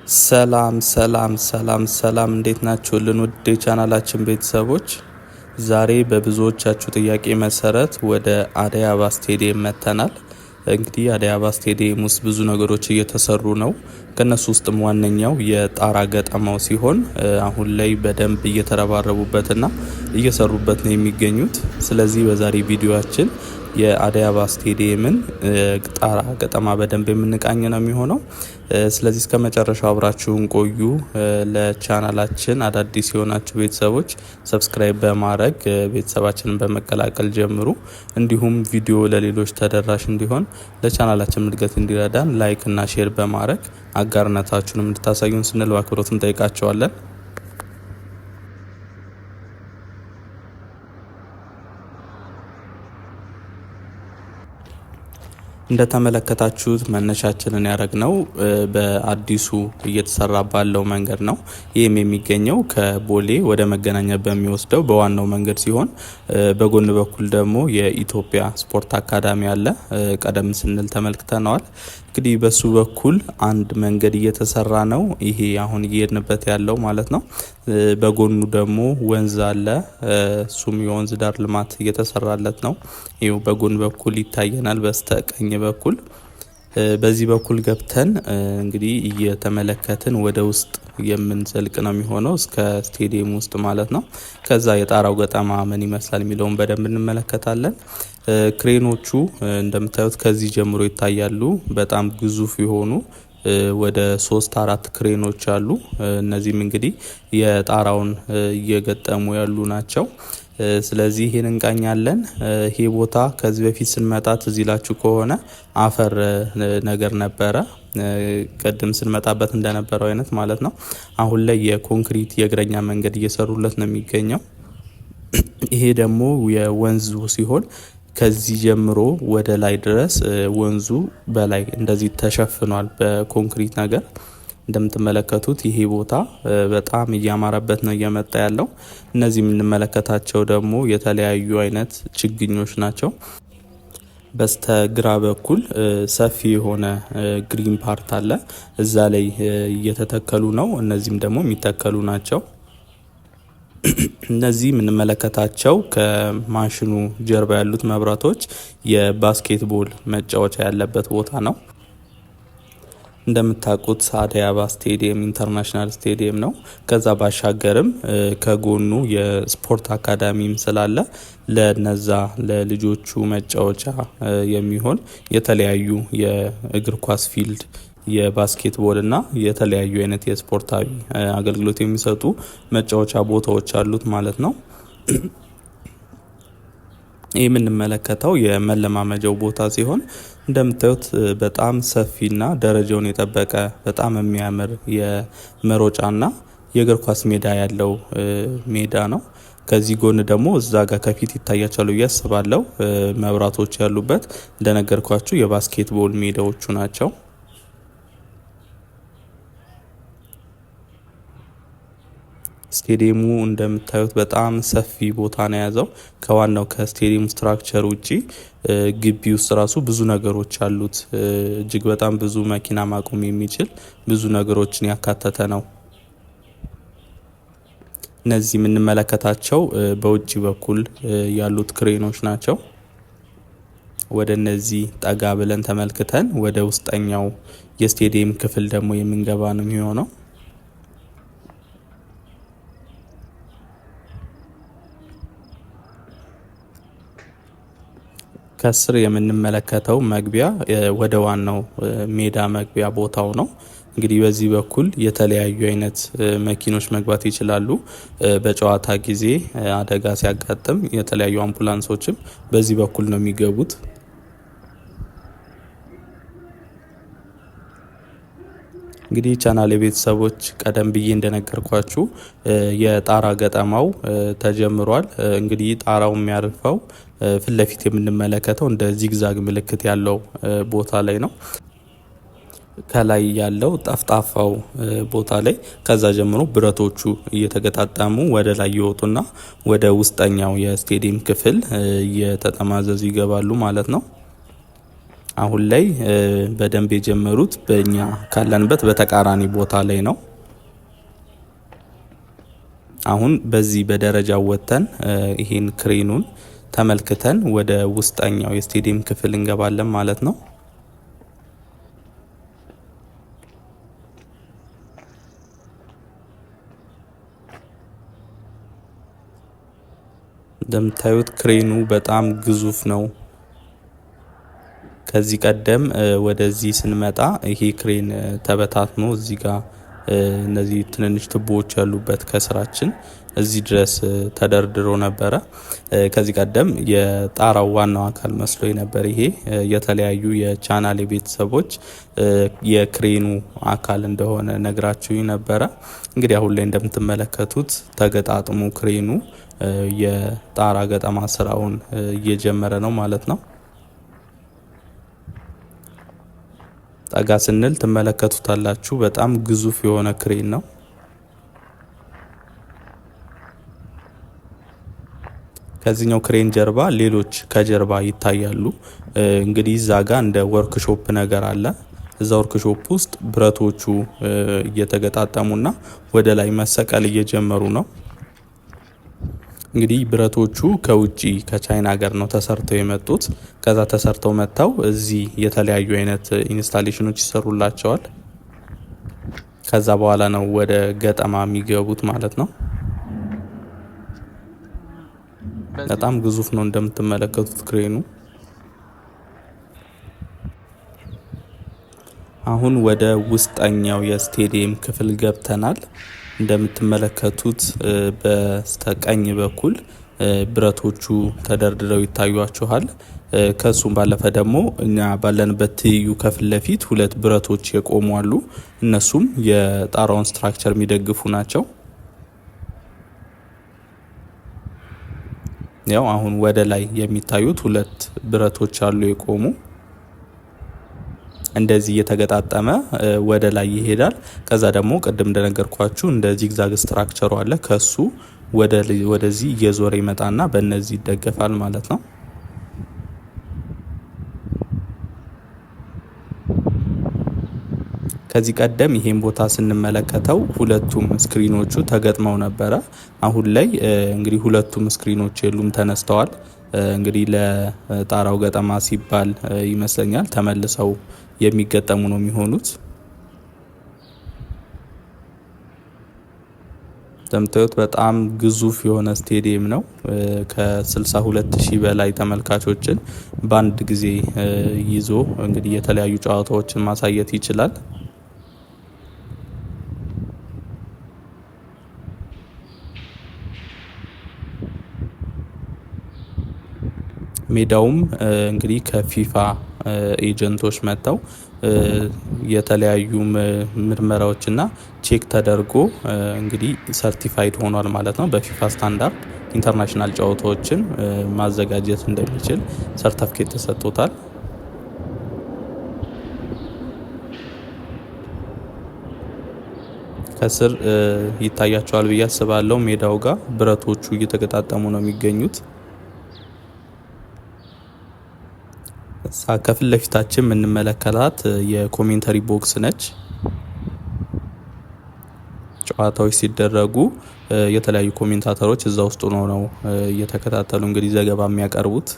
ሰላም ሰላም ሰላም ሰላም እንዴት ናችሁልን ውድ የቻናላችን ቤተሰቦች። ዛሬ በብዙዎቻችሁ ጥያቄ መሰረት ወደ አደይ አበባ ስቴዲየም መጥተናል። እንግዲህ አደይ አበባ ስቴዲየም ውስጥ ብዙ ነገሮች እየተሰሩ ነው። ከነሱ ውስጥም ዋነኛው የጣራ ገጠማው ሲሆን አሁን ላይ በደንብ እየተረባረቡበትና እየሰሩበት ነው የሚገኙት። ስለዚህ በዛሬ ቪዲዮአችን የአደይ አበባ ስቴዲየምን ጣራ ገጠማ በደንብ የምንቃኝ ነው የሚሆነው። ስለዚህ እስከ መጨረሻው አብራችሁን ቆዩ። ለቻናላችን አዳዲስ የሆናችሁ ቤተሰቦች ሰብስክራይብ በማድረግ ቤተሰባችንን በመቀላቀል ጀምሩ። እንዲሁም ቪዲዮ ለሌሎች ተደራሽ እንዲሆን ለቻናላችን እድገት እንዲረዳን ላይክ እና ሼር በማድረግ አጋርነታችሁንም እንድታሳዩን ስንል በአክብሮት እንጠይቃችኋለን። እንደተመለከታችሁት መነሻችንን ያደረግነው በአዲሱ እየተሰራ ባለው መንገድ ነው። ይህም የሚገኘው ከቦሌ ወደ መገናኛ በሚወስደው በዋናው መንገድ ሲሆን በጎን በኩል ደግሞ የኢትዮጵያ ስፖርት አካዳሚ አለ። ቀደም ስንል ተመልክተነዋል። እንግዲህ በሱ በኩል አንድ መንገድ እየተሰራ ነው። ይሄ አሁን እየሄድንበት ያለው ማለት ነው። በጎኑ ደግሞ ወንዝ አለ። እሱም የወንዝ ዳር ልማት እየተሰራለት ነው። ይኸው በጎን በኩል ይታየናል በስተቀኝ በኩል። በዚህ በኩል ገብተን እንግዲህ እየተመለከትን ወደ ውስጥ የምንዘልቅ ነው የሚሆነው እስከ ስቴዲየም ውስጥ ማለት ነው። ከዛ የጣራው ገጠማ ምን ይመስላል የሚለውን በደንብ እንመለከታለን። ክሬኖቹ እንደምታዩት ከዚህ ጀምሮ ይታያሉ። በጣም ግዙፍ የሆኑ ወደ 3-4 ክሬኖች አሉ። እነዚህም እንግዲህ የጣራውን እየገጠሙ ያሉ ናቸው። ስለዚህ ይሄን እንቃኛለን። ይሄ ቦታ ከዚህ በፊት ስንመጣ ትዝ ይላችሁ ከሆነ አፈር ነገር ነበረ። ቀደም ስንመጣበት እንደነበረው አይነት ማለት ነው። አሁን ላይ የኮንክሪት የእግረኛ መንገድ እየሰሩለት ነው የሚገኘው። ይሄ ደግሞ የወንዙ ሲሆን ከዚህ ጀምሮ ወደ ላይ ድረስ ወንዙ በላይ እንደዚህ ተሸፍኗል በኮንክሪት ነገር። እንደምትመለከቱት ይሄ ቦታ በጣም እያማረበት ነው እየመጣ ያለው። እነዚህ የምንመለከታቸው ደግሞ የተለያዩ አይነት ችግኞች ናቸው። በስተግራ በኩል ሰፊ የሆነ ግሪን ፓርት አለ። እዛ ላይ እየተተከሉ ነው። እነዚህም ደግሞ የሚተከሉ ናቸው። እነዚህ የምንመለከታቸው ከማሽኑ ጀርባ ያሉት መብራቶች የባስኬትቦል መጫወቻ ያለበት ቦታ ነው። እንደምታውቁት አደይ አበባ ስቴዲየም ኢንተርናሽናል ስቴዲየም ነው። ከዛ ባሻገርም ከጎኑ የስፖርት አካዳሚም ስላለ ለነዛ ለልጆቹ መጫወቻ የሚሆን የተለያዩ የእግር ኳስ ፊልድ፣ የባስኬትቦል እና የተለያዩ አይነት የስፖርታዊ አገልግሎት የሚሰጡ መጫወቻ ቦታዎች አሉት ማለት ነው። ይህ የምንመለከተው የመለማመጃው ቦታ ሲሆን እንደምታዩት በጣም ሰፊና ደረጃውን የጠበቀ በጣም የሚያምር የመሮጫና የእግር ኳስ ሜዳ ያለው ሜዳ ነው። ከዚህ ጎን ደግሞ እዛ ጋር ከፊት ይታያቸዋል ብዬ አስባለሁ መብራቶች ያሉበት እንደነገርኳችሁ የባስኬትቦል ሜዳዎቹ ናቸው። ስቴዲየሙ እንደምታዩት በጣም ሰፊ ቦታ ነው የያዘው። ከዋናው ከስቴዲየም ስትራክቸር ውጪ ግቢ ውስጥ ራሱ ብዙ ነገሮች አሉት። እጅግ በጣም ብዙ መኪና ማቆም የሚችል ብዙ ነገሮችን ያካተተ ነው። እነዚህ የምንመለከታቸው በውጪ በኩል ያሉት ክሬኖች ናቸው። ወደ እነዚህ ጠጋ ብለን ተመልክተን ወደ ውስጠኛው የስቴዲየም ክፍል ደግሞ የምንገባ ነው የሚሆነው። ከስር የምንመለከተው መግቢያ ወደ ዋናው ሜዳ መግቢያ ቦታው ነው። እንግዲህ በዚህ በኩል የተለያዩ አይነት መኪኖች መግባት ይችላሉ። በጨዋታ ጊዜ አደጋ ሲያጋጥም የተለያዩ አምቡላንሶችም በዚህ በኩል ነው የሚገቡት። እንግዲህ ቻናል የቤተሰቦች ቀደም ብዬ እንደነገርኳችሁ የጣራ ገጠማው ተጀምሯል። እንግዲህ ጣራው የሚያርፈው ፊት ለፊት የምንመለከተው እንደ ዚግዛግ ምልክት ያለው ቦታ ላይ ነው። ከላይ ያለው ጠፍጣፋው ቦታ ላይ ከዛ ጀምሮ ብረቶቹ እየተገጣጠሙ ወደ ላይ ይወጡና ወደ ውስጠኛው የስቴዲየም ክፍል እየተጠማዘዙ ይገባሉ ማለት ነው። አሁን ላይ በደንብ የጀመሩት በእኛ ካለንበት በተቃራኒ ቦታ ላይ ነው። አሁን በዚህ በደረጃው ወጥተን ይሄን ክሬኑን ተመልክተን ወደ ውስጠኛው የስቴዲየም ክፍል እንገባለን ማለት ነው። እንደምታዩት ክሬኑ በጣም ግዙፍ ነው። ከዚህ ቀደም ወደዚህ ስንመጣ ይሄ ክሬን ተበታትኖ እዚህ ጋር እነዚህ ትንንሽ ቱቦዎች ያሉበት ከስራችን እዚህ ድረስ ተደርድሮ ነበረ። ከዚህ ቀደም የጣራው ዋናው አካል መስሎ ነበር። ይሄ የተለያዩ የቻናል ቤተሰቦች የክሬኑ አካል እንደሆነ ነግራችሁኝ ነበረ። እንግዲህ አሁን ላይ እንደምትመለከቱት ተገጣጥሞ ክሬኑ የጣራ ገጠማ ስራውን እየጀመረ ነው ማለት ነው። ጠጋ ስንል ትመለከቱታላችሁ። በጣም ግዙፍ የሆነ ክሬን ነው። ከዚህኛው ክሬን ጀርባ ሌሎች ከጀርባ ይታያሉ። እንግዲህ እዛ ጋር እንደ ወርክሾፕ ነገር አለ። እዛ ወርክሾፕ ውስጥ ብረቶቹ እየተገጣጠሙና ወደ ላይ መሰቀል እየጀመሩ ነው። እንግዲህ ብረቶቹ ከውጪ ከቻይና ሀገር ነው ተሰርተው የመጡት። ከዛ ተሰርተው መጥተው እዚህ የተለያዩ አይነት ኢንስታሌሽኖች ይሰሩላቸዋል። ከዛ በኋላ ነው ወደ ገጠማ የሚገቡት ማለት ነው። በጣም ግዙፍ ነው እንደምትመለከቱት ክሬኑ። አሁን ወደ ውስጠኛው የስቴዲየም ክፍል ገብተናል። እንደምትመለከቱት በስተቀኝ በኩል ብረቶቹ ተደርድረው ይታዩአችኋል። ከሱም ባለፈ ደግሞ እኛ ባለንበት ትይዩ ከፊት ለፊት ሁለት ብረቶች የቆሙ አሉ። እነሱም የጣራውን ስትራክቸር የሚደግፉ ናቸው። ያው አሁን ወደ ላይ የሚታዩት ሁለት ብረቶች አሉ የቆሙ። እንደዚህ እየተገጣጠመ ወደ ላይ ይሄዳል። ከዛ ደግሞ ቅድም እንደነገርኳችሁ እንደ ዚግዛግ ስትራክቸሩ አለ። ከሱ ወደዚህ እየዞረ ይመጣና በእነዚህ ይደገፋል ማለት ነው። ከዚህ ቀደም ይሄን ቦታ ስንመለከተው ሁለቱም ስክሪኖቹ ተገጥመው ነበረ። አሁን ላይ እንግዲህ ሁለቱም ስክሪኖች የሉም፣ ተነስተዋል። እንግዲህ ለጣራው ገጠማ ሲባል ይመስለኛል ተመልሰው የሚገጠሙ ነው የሚሆኑት። እንደምታዩት በጣም ግዙፍ የሆነ ስቴዲየም ነው። ከ62,000 በላይ ተመልካቾችን በአንድ ጊዜ ይዞ እንግዲህ የተለያዩ ጨዋታዎችን ማሳየት ይችላል። ሜዳውም እንግዲህ ከፊፋ ኤጀንቶች መጥተው የተለያዩ ምርመራዎችና ቼክ ተደርጎ እንግዲህ ሰርቲፋይድ ሆኗል ማለት ነው። በፊፋ ስታንዳርድ ኢንተርናሽናል ጨዋታዎችን ማዘጋጀት እንደሚችል ሰርተፍኬት ተሰጥቶታል። ከስር ይታያቸዋል ብዬ አስባለሁ። ሜዳው ጋር ብረቶቹ እየተገጣጠሙ ነው የሚገኙት። ከፊት ለፊታችን የምንመለከታት የኮሜንተሪ ቦክስ ነች። ጨዋታዎች ሲደረጉ የተለያዩ ኮሜንታተሮች እዛ ውስጥ ነው እየተከታተሉ እንግዲህ ዘገባ የሚያቀርቡት።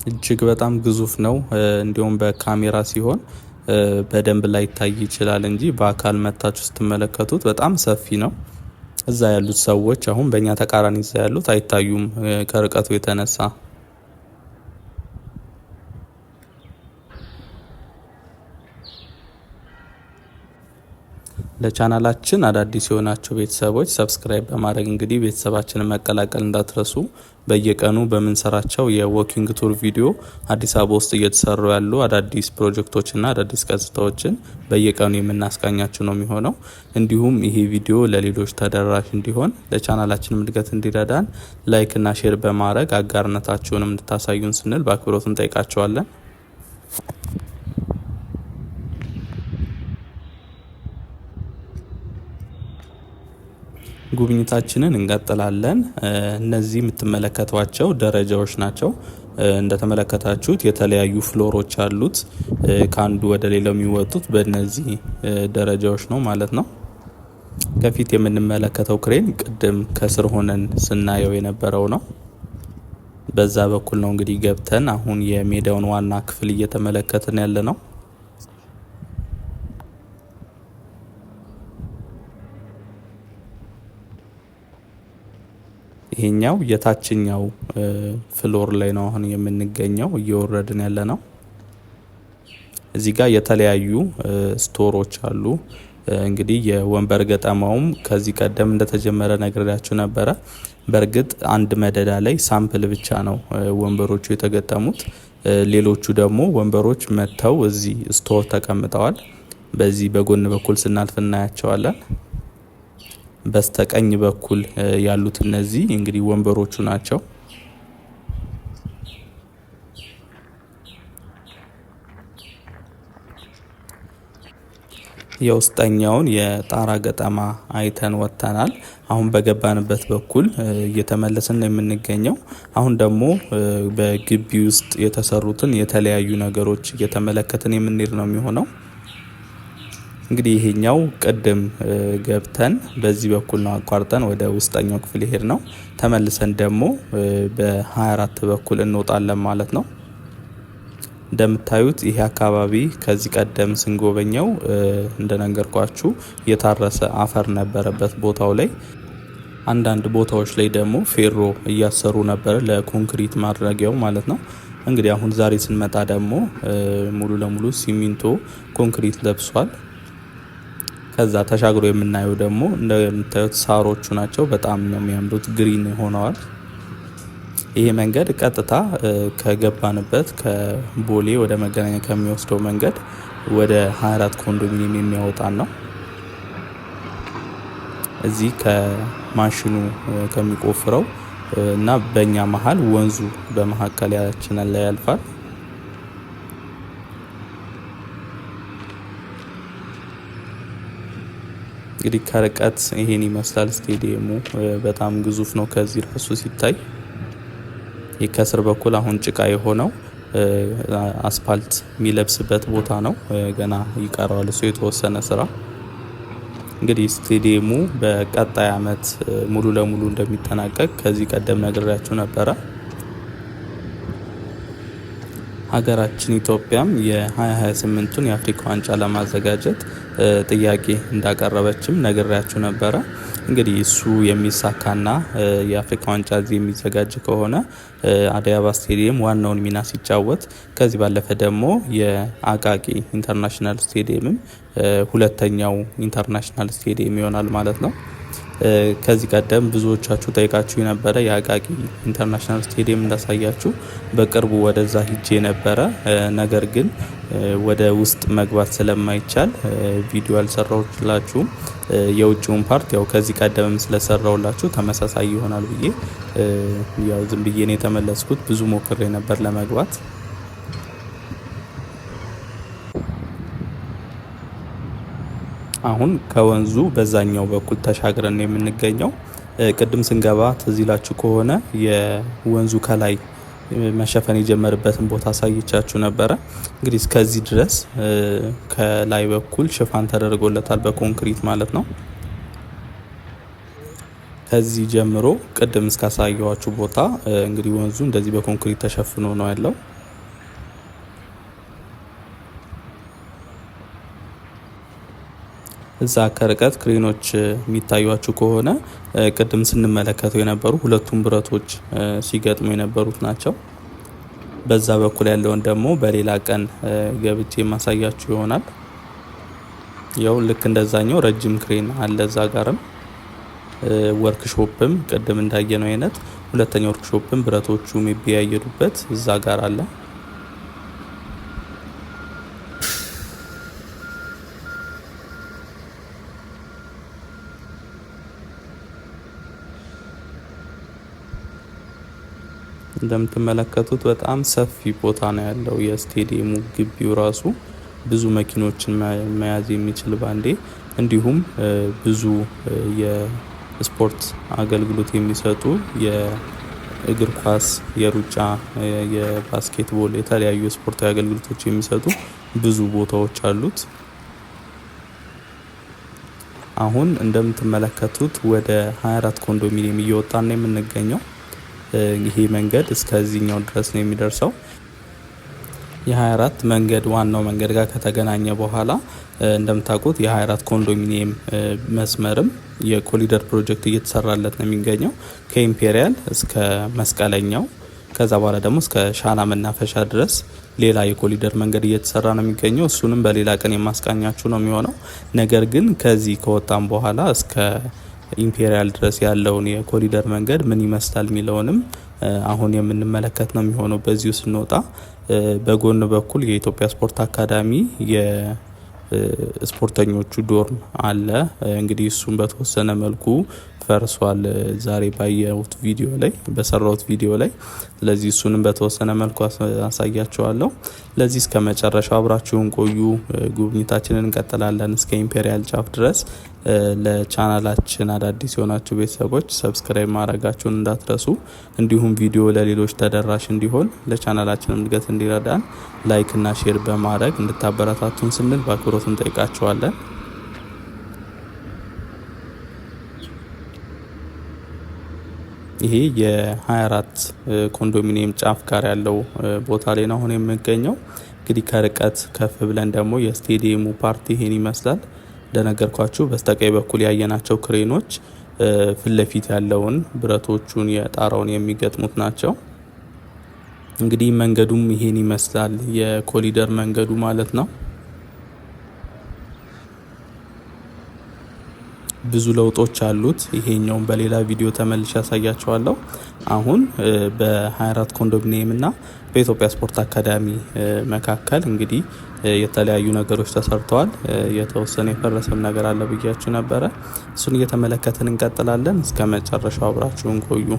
እጅግ በጣም ግዙፍ ነው። እንዲሁም በካሜራ ሲሆን በደንብ ላይታይ ይችላል እንጂ በአካል መታችሁ ስትመለከቱት በጣም ሰፊ ነው። እዛ ያሉት ሰዎች አሁን በእኛ ተቃራኒ እዛ ያሉት አይታዩም ከርቀቱ የተነሳ። ለቻናላችን አዳዲስ የሆናችሁ ቤተሰቦች ሰብስክራይብ በማድረግ እንግዲህ ቤተሰባችንን መቀላቀል እንዳትረሱ። በየቀኑ በምንሰራቸው የዎኪንግ ቱር ቪዲዮ አዲስ አበባ ውስጥ እየተሰሩ ያሉ አዳዲስ ፕሮጀክቶችና አዳዲስ ገጽታዎችን በየቀኑ የምናስቃኛችሁ ነው የሚሆነው። እንዲሁም ይሄ ቪዲዮ ለሌሎች ተደራሽ እንዲሆን ለቻናላችን እድገት እንዲረዳን ላይክ እና ሼር በማድረግ አጋርነታችሁንም እንድታሳዩን ስንል በአክብሮት እንጠይቃችኋለን። ጉብኝታችንን እንቀጥላለን። እነዚህ የምትመለከቷቸው ደረጃዎች ናቸው። እንደተመለከታችሁት የተለያዩ ፍሎሮች አሉት። ከአንዱ ወደ ሌላው የሚወጡት በእነዚህ ደረጃዎች ነው ማለት ነው። ከፊት የምንመለከተው ክሬን ቅድም ከስር ሆነን ስናየው የነበረው ነው። በዛ በኩል ነው እንግዲህ ገብተን አሁን የሜዳውን ዋና ክፍል እየተመለከትን ያለ ነው። ይሄኛው የታችኛው ፍሎር ላይ ነው አሁን የምንገኘው፣ እየወረድን ያለ ነው። እዚህ ጋር የተለያዩ ስቶሮች አሉ። እንግዲህ የወንበር ገጠማውም ከዚህ ቀደም እንደተጀመረ ነግሬያችሁ ነበረ። በእርግጥ አንድ መደዳ ላይ ሳምፕል ብቻ ነው ወንበሮቹ የተገጠሙት። ሌሎቹ ደግሞ ወንበሮች መጥተው እዚህ ስቶር ተቀምጠዋል። በዚህ በጎን በኩል ስናልፍ እናያቸዋለን። በስተቀኝ በኩል ያሉት እነዚህ እንግዲህ ወንበሮቹ ናቸው። የውስጠኛውን የጣራ ገጠማ አይተን ወጥተናል። አሁን በገባንበት በኩል እየተመለስን ነው የምንገኘው። አሁን ደግሞ በግቢ ውስጥ የተሰሩትን የተለያዩ ነገሮች እየተመለከትን የምንሄድ ነው የሚሆነው። እንግዲህ ይሄኛው ቅድም ገብተን በዚህ በኩል ነው አቋርጠን ወደ ውስጠኛው ክፍል ይሄድ ነው። ተመልሰን ደግሞ በ24 በኩል እንወጣለን ማለት ነው። እንደምታዩት ይሄ አካባቢ ከዚህ ቀደም ስንጎበኘው እንደነገርኳችሁ የታረሰ አፈር ነበረበት ቦታው ላይ። አንዳንድ ቦታዎች ላይ ደግሞ ፌሮ እያሰሩ ነበር ለኮንክሪት ማድረጊያው ማለት ነው። እንግዲህ አሁን ዛሬ ስንመጣ ደግሞ ሙሉ ለሙሉ ሲሚንቶ ኮንክሪት ለብሷል። ከዛ ተሻግሮ የምናየው ደግሞ እንደምታዩት ሳሮቹ ናቸው። በጣም ነው የሚያምሩት፣ ግሪን ሆነዋል። ይሄ መንገድ ቀጥታ ከገባንበት ከቦሌ ወደ መገናኛ ከሚወስደው መንገድ ወደ 24 ኮንዶሚኒየም የሚያወጣን ነው። እዚህ ከማሽኑ ከሚቆፍረው እና በእኛ መሀል ወንዙ በመካከላችን ላይ ያልፋል። እንግዲህ ከርቀት ይሄን ይመስላል ስቴዲየሙ። በጣም ግዙፍ ነው ከዚህ ራሱ ሲታይ። ከስር በኩል አሁን ጭቃ የሆነው አስፓልት የሚለብስበት ቦታ ነው። ገና ይቀረዋል እሱ የተወሰነ ስራ። እንግዲህ ስቴዲየሙ በቀጣይ አመት ሙሉ ለሙሉ እንደሚጠናቀቅ ከዚህ ቀደም ነግሬያችሁ ነበረ። ሀገራችን ኢትዮጵያም የ2028ቱን የአፍሪካ ዋንጫ ለማዘጋጀት ጥያቄ እንዳቀረበችም ነግሬያችሁ ነበረ። እንግዲህ እሱ የሚሳካና የአፍሪካ ዋንጫ እዚህ የሚዘጋጅ ከሆነ አዲስ አበባ ስቴዲየም ዋናውን ሚና ሲጫወት፣ ከዚህ ባለፈ ደግሞ የአቃቂ ኢንተርናሽናል ስቴዲየምም ሁለተኛው ኢንተርናሽናል ስቴዲየም ይሆናል ማለት ነው። ከዚህ ቀደም ብዙዎቻችሁ ጠይቃችሁ የነበረ የአቃቂ ኢንተርናሽናል ስቴዲየም እንዳሳያችሁ በቅርቡ ወደዛ ሂጄ ነበረ። ነገር ግን ወደ ውስጥ መግባት ስለማይቻል ቪዲዮ አልሰራሁላችሁም። የውጭውን ፓርት ያው ከዚህ ቀደምም ስለሰራሁላችሁ ተመሳሳይ ይሆናል ብዬ ያው ዝም ብዬ ነው የተመለስኩት። ብዙ ሞክሬ ነበር ለመግባት። አሁን ከወንዙ በዛኛው በኩል ተሻግረን ነው የምንገኘው። ቅድም ስንገባ ትዝ ይላችሁ ከሆነ የወንዙ ከላይ መሸፈን የጀመረበትን ቦታ አሳይቻችሁ ነበረ። እንግዲህ እስከዚህ ድረስ ከላይ በኩል ሽፋን ተደርጎለታል በኮንክሪት ማለት ነው። ከዚህ ጀምሮ ቅድም እስካሳየዋችሁ ቦታ እንግዲህ ወንዙ እንደዚህ በኮንክሪት ተሸፍኖ ነው ያለው። እዛ ከርቀት ክሬኖች የሚታዩአችሁ ከሆነ ቅድም ስንመለከተው የነበሩ ሁለቱም ብረቶች ሲገጥሙ የነበሩት ናቸው። በዛ በኩል ያለውን ደግሞ በሌላ ቀን ገብቼ ማሳያችሁ ይሆናል። ያው ልክ እንደዛኛው ረጅም ክሬን አለ። እዛ ጋርም ወርክሾፕም ቅድም እንዳየነው አይነት ሁለተኛ ወርክሾፕም ብረቶቹ የሚበያየዱበት እዛ ጋር አለ። እንደምትመለከቱት በጣም ሰፊ ቦታ ነው ያለው የስቴዲየሙ ግቢው ራሱ ብዙ መኪኖችን መያዝ የሚችል ባንዴ፣ እንዲሁም ብዙ የስፖርት አገልግሎት የሚሰጡ የእግር ኳስ፣ የሩጫ፣ የባስኬትቦል የተለያዩ ስፖርታዊ አገልግሎቶች የሚሰጡ ብዙ ቦታዎች አሉት። አሁን እንደምትመለከቱት ወደ 24 ኮንዶሚኒየም እየወጣን ነው የምንገኘው። ይሄ መንገድ እስከዚህኛው ድረስ ነው የሚደርሰው። የ24 መንገድ ዋናው መንገድ ጋር ከተገናኘ በኋላ እንደምታውቁት የ24 ኮንዶሚኒየም መስመርም የኮሊደር ፕሮጀክት እየተሰራለት ነው የሚገኘው ከኢምፔሪያል እስከ መስቀለኛው፣ ከዛ በኋላ ደግሞ እስከ ሻና መናፈሻ ድረስ ሌላ የኮሊደር መንገድ እየተሰራ ነው የሚገኘው። እሱንም በሌላ ቀን የማስቃኛችሁ ነው የሚሆነው። ነገር ግን ከዚህ ከወጣም በኋላ እስከ ኢምፔሪያል ድረስ ያለውን የኮሪደር መንገድ ምን ይመስላል የሚለውንም አሁን የምንመለከት ነው የሚሆነው። በዚሁ ስንወጣ በጎን በኩል የኢትዮጵያ ስፖርት አካዳሚ የስፖርተኞቹ ዶርም አለ። እንግዲህ እሱም በተወሰነ መልኩ ፈርሷል ዛሬ ባየሁት ቪዲዮ ላይ በሰራሁት ቪዲዮ ላይ። ስለዚህ እሱንም በተወሰነ መልኩ አሳያችኋለሁ። ለዚህ እስከ መጨረሻው አብራችሁን ቆዩ። ጉብኝታችንን እንቀጥላለን እስከ ኢምፔሪያል ጫፍ ድረስ። ለቻናላችን አዳዲስ የሆናችሁ ቤተሰቦች ሰብስክራይብ ማድረጋችሁን እንዳትረሱ፣ እንዲሁም ቪዲዮ ለሌሎች ተደራሽ እንዲሆን ለቻናላችን እድገት እንዲረዳን ላይክ እና ሼር በማድረግ እንድታበረታቱን ስንል በአክብሮት እንጠይቃችኋለን። ይሄ የ24 ኮንዶሚኒየም ጫፍ ጋር ያለው ቦታ ላይ ነው አሁን የምንገኘው። እንግዲህ ከርቀት ከፍ ብለን ደግሞ የስቴዲየሙ ፓርቲ ይሄን ይመስላል። እንደነገርኳችሁ በስተቀኝ በኩል ያየናቸው ክሬኖች ፊት ለፊት ያለውን ብረቶቹን የጣራውን የሚገጥሙት ናቸው። እንግዲህ መንገዱም ይሄን ይመስላል፣ የኮሊደር መንገዱ ማለት ነው። ብዙ ለውጦች አሉት። ይሄኛውን በሌላ ቪዲዮ ተመልሼ ያሳያችኋለሁ። አሁን በ24 ኮንዶሚኒየም እና በኢትዮጵያ ስፖርት አካዳሚ መካከል እንግዲህ የተለያዩ ነገሮች ተሰርተዋል። የተወሰነ የፈረሰም ነገር አለ ብያችሁ ነበረ። እሱን እየተመለከትን እንቀጥላለን። እስከ መጨረሻው አብራችሁን ቆዩ።